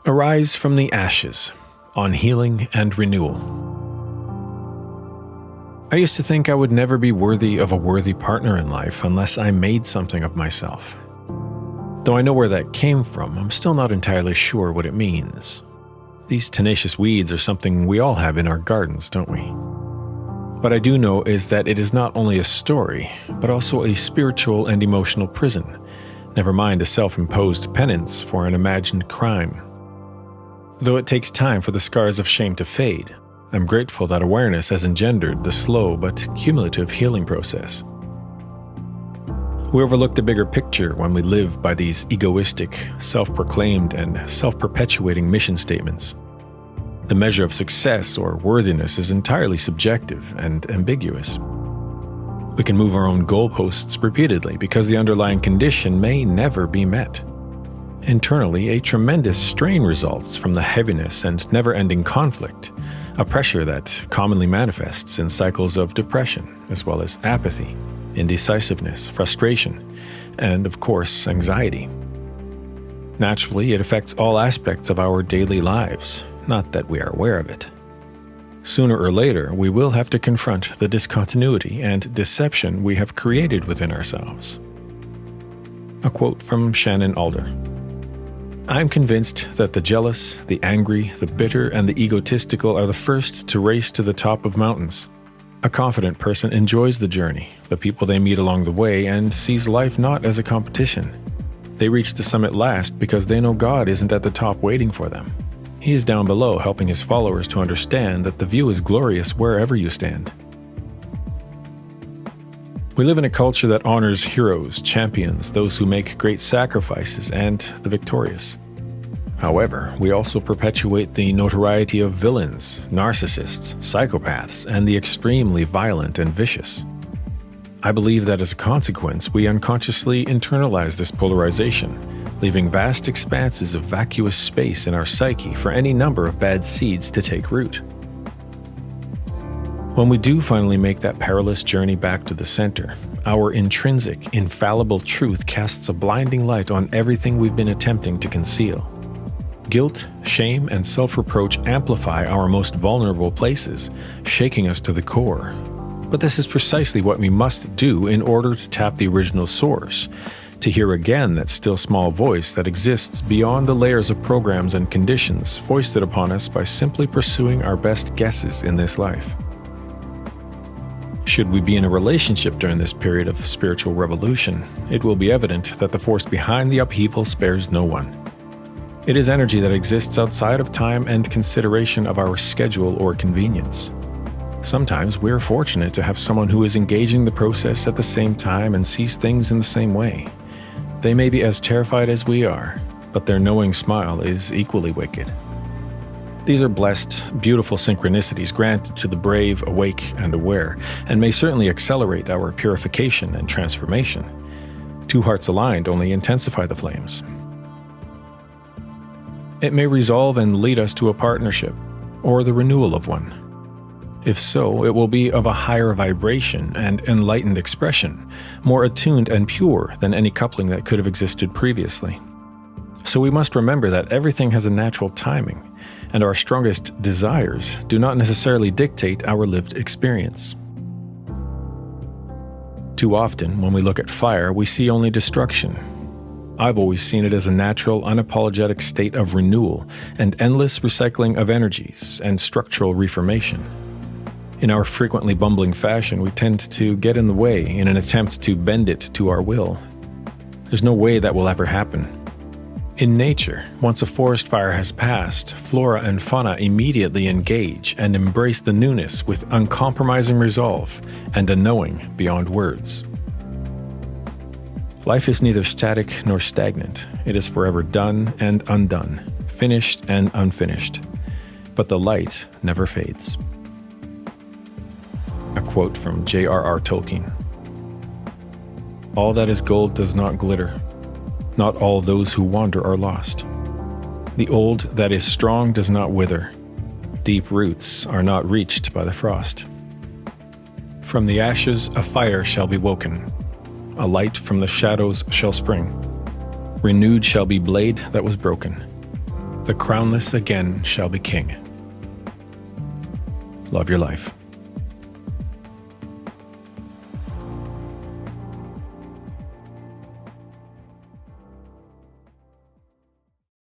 Arise from the Ashes, on Healing and Renewal. I used to think I would never be worthy of a worthy partner in life unless I made something of myself. Though I know where that came from, I'm still not entirely sure what it means. These tenacious weeds are something we all have in our gardens, don't we? What I do know is that it is not only a story, but also a spiritual and emotional prison, never mind a self-imposed penance for an imagined crime. Though it takes time for the scars of shame to fade, I'm grateful that awareness has engendered the slow but cumulative healing process. We overlook the bigger picture when we live by these egoistic, self-proclaimed, and self-perpetuating mission statements. The measure of success or worthiness is entirely subjective and ambiguous. We can move our own goalposts repeatedly because the underlying condition may never be met. Internally, a tremendous strain results from the heaviness and never-ending conflict, a pressure that commonly manifests in cycles of depression, as well as apathy, indecisiveness, frustration, and, of course, anxiety. Naturally, it affects all aspects of our daily lives, not that we are aware of it. Sooner or later, we will have to confront the discontinuity and deception we have created within ourselves. A quote from Shannon Alder. I'm convinced that the jealous, the angry, the bitter, and the egotistical are the first to race to the top of mountains. A confident person enjoys the journey, the people they meet along the way, and sees life not as a competition. They reach the summit last because they know God isn't at the top waiting for them. He is down below helping his followers to understand that the view is glorious wherever you stand. We live in a culture that honors heroes, champions, those who make great sacrifices, and the victorious. However, we also perpetuate the notoriety of villains, narcissists, psychopaths, and the extremely violent and vicious. I believe that as a consequence, we unconsciously internalize this polarization, leaving vast expanses of vacuous space in our psyche for any number of bad seeds to take root. When we do finally make that perilous journey back to the center, our intrinsic, infallible truth casts a blinding light on everything we've been attempting to conceal. Guilt, shame, and self-reproach amplify our most vulnerable places, shaking us to the core. But this is precisely what we must do in order to tap the original source, to hear again that still small voice that exists beyond the layers of programs and conditions foisted upon us by simply pursuing our best guesses in this life. Should we be in a relationship during this period of spiritual revolution, it will be evident that the force behind the upheaval spares no one. It is energy that exists outside of time and consideration of our schedule or convenience. Sometimes we are fortunate to have someone who is engaging the process at the same time and sees things in the same way. They may be as terrified as we are, but their knowing smile is equally wicked. These are blessed, beautiful synchronicities granted to the brave, awake, and aware, and may certainly accelerate our purification and transformation. Two hearts aligned only intensify the flames. It may resolve and lead us to a partnership, or the renewal of one. If so, it will be of a higher vibration and enlightened expression, more attuned and pure than any coupling that could have existed previously. So we must remember that everything has a natural timing, and our strongest desires do not necessarily dictate our lived experience. Too often, when we look at fire, we see only destruction. I've always seen it as a natural, unapologetic state of renewal and endless recycling of energies and structural reformation. In our frequently bumbling fashion, we tend to get in the way in an attempt to bend it to our will. There's no way that will ever happen. In nature, once a forest fire has passed, flora and fauna immediately engage and embrace the newness with uncompromising resolve and a knowing beyond words. Life is neither static nor stagnant. It is forever done and undone, finished and unfinished. But the light never fades. A quote from J.R.R. Tolkien. All that is gold does not glitter. Not all those who wander are lost. The old that is strong does not wither. Deep roots are not reached by the frost. From the ashes a fire shall be woken. A light from the shadows shall spring. Renewed shall be blade that was broken. The crownless again shall be king. Love your life.